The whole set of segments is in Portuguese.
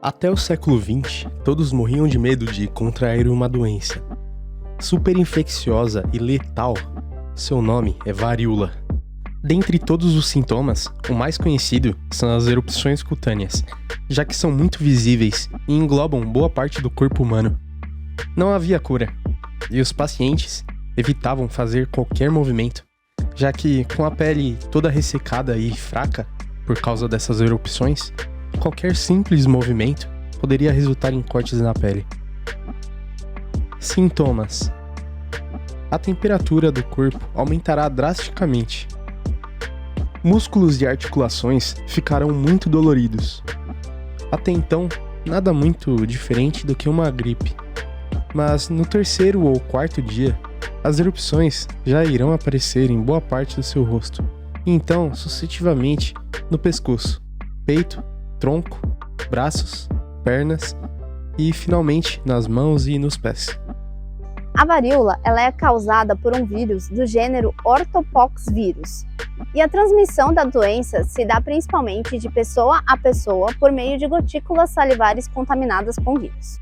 Até o século XX, todos morriam de medo de contrair uma doença super infecciosa e letal. Seu nome é varíola. Dentre todos os sintomas, o mais conhecido são as erupções cutâneas, já que são muito visíveis e englobam boa parte do corpo humano. Não havia cura, e os pacientes evitavam fazer qualquer movimento, já que com a pele toda ressecada e fraca por causa dessas erupções, qualquer simples movimento poderia resultar em cortes na pele. Sintomas: a temperatura do corpo aumentará drasticamente. Músculos e articulações ficarão muito doloridos. Até então, nada muito diferente do que uma gripe. Mas no terceiro ou quarto dia, as erupções já irão aparecer em boa parte do seu rosto. E então, sucessivamente, no pescoço, peito, tronco, braços, pernas e, finalmente, nas mãos e nos pés. A varíola ela é causada por um vírus do gênero Orthopoxvirus. E a transmissão da doença se dá principalmente de pessoa a pessoa por meio de gotículas salivares contaminadas com vírus.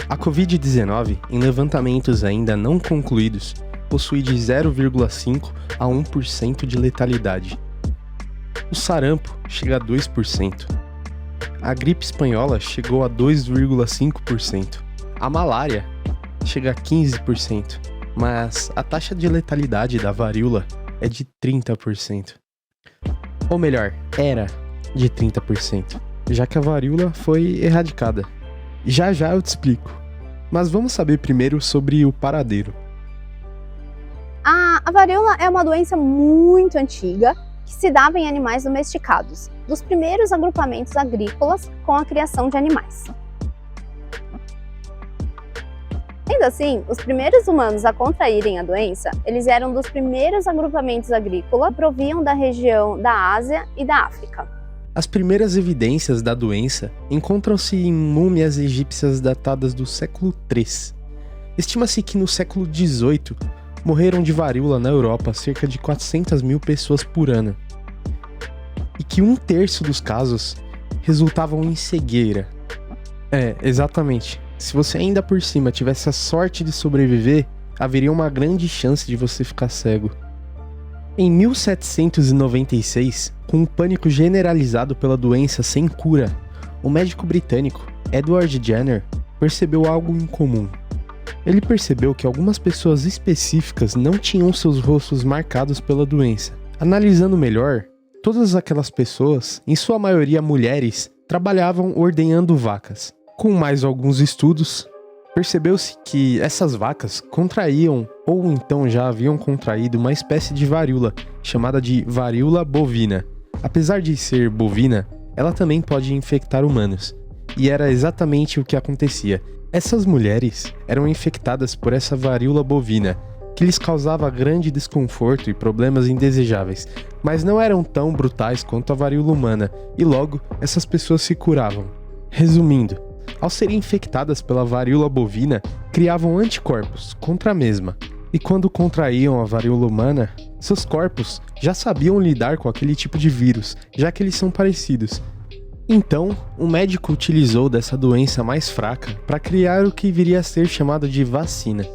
A Covid-19, em levantamentos ainda não concluídos, possui de 0,5 a 1% de letalidade. O sarampo chega a 2%. A gripe espanhola chegou a 2,5%. A malária chega a 15%, mas a taxa de letalidade da varíola é de 30%. Ou melhor, era de 30%, já que a varíola foi erradicada. Já eu te explico, mas vamos saber primeiro sobre o paradeiro. A varíola é uma doença muito antiga que se dava em animais domesticados, dos primeiros agrupamentos agrícolas com a criação de animais. Ainda assim, os primeiros humanos a contraírem a doença, eles eram dos primeiros agrupamentos agrícolas que provinham da região da Ásia e da África. As primeiras evidências da doença encontram-se em múmias egípcias datadas do século III. Estima-se que no século XVIII morreram de varíola na Europa cerca de 400 mil pessoas por ano, e que 1/3 dos casos resultavam em cegueira. Exatamente. Se você ainda por cima tivesse a sorte de sobreviver, haveria uma grande chance de você ficar cego. Em 1796, com um pânico generalizado pela doença sem cura, o médico britânico Edward Jenner percebeu algo incomum. Ele percebeu que algumas pessoas específicas não tinham seus rostos marcados pela doença. Analisando melhor, todas aquelas pessoas, em sua maioria mulheres, trabalhavam ordenhando vacas. Com mais alguns estudos, percebeu-se que essas vacas contraíam ou então já haviam contraído uma espécie de varíola, chamada de varíola bovina. Apesar de ser bovina, ela também pode infectar humanos. E era exatamente o que acontecia. Essas mulheres eram infectadas por essa varíola bovina, que lhes causava grande desconforto e problemas indesejáveis, mas não eram tão brutais quanto a varíola humana, e logo essas pessoas se curavam. Resumindo, ao serem infectadas pela varíola bovina, criavam anticorpos contra a mesma, e quando contraíam a varíola humana, seus corpos já sabiam lidar com aquele tipo de vírus, já que eles são parecidos. Então, o médico utilizou dessa doença mais fraca para criar o que viria a ser chamado de vacina.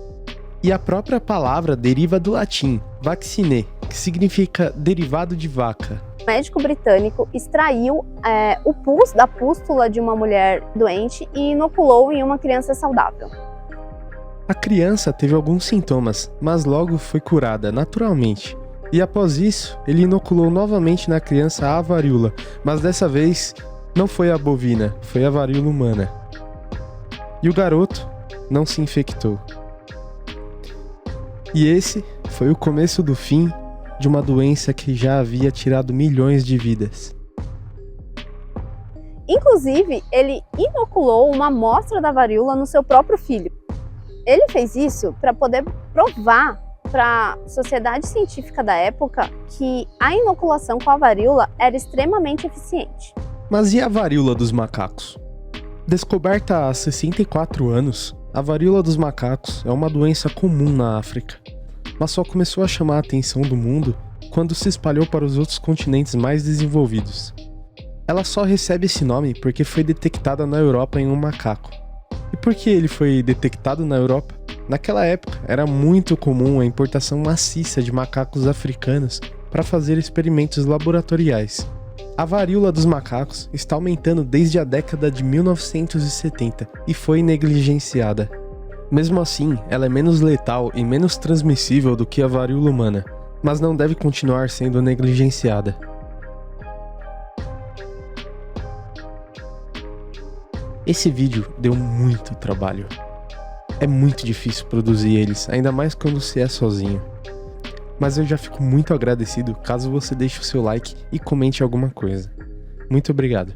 E a própria palavra deriva do latim vaccine, que significa derivado de vaca. O médico britânico extraiu o pus da pústula de uma mulher doente e inoculou em uma criança saudável. A criança teve alguns sintomas, mas logo foi curada naturalmente. E após isso, ele inoculou novamente na criança a varíola, mas dessa vez não foi a bovina, foi a varíola humana. E o garoto não se infectou. E esse foi o começo do fim de uma doença que já havia tirado milhões de vidas. Inclusive, ele inoculou uma amostra da varíola no seu próprio filho. Ele fez isso para poder provar para a sociedade científica da época que a inoculação com a varíola era extremamente eficiente. Mas e a varíola dos macacos? Descoberta há 64 anos, a varíola dos macacos é uma doença comum na África, mas só começou a chamar a atenção do mundo quando se espalhou para os outros continentes mais desenvolvidos. Ela só recebe esse nome porque foi detectada na Europa em um macaco. E por que ele foi detectado na Europa? Naquela época, era muito comum a importação maciça de macacos africanos para fazer experimentos laboratoriais. A varíola dos macacos está aumentando desde a década de 1970 e foi negligenciada. Mesmo assim, ela é menos letal e menos transmissível do que a varíola humana, mas não deve continuar sendo negligenciada. Esse vídeo deu muito trabalho. É muito difícil produzir eles, ainda mais quando você é sozinho. Mas eu já fico muito agradecido caso você deixe o seu like e comente alguma coisa. Muito obrigado.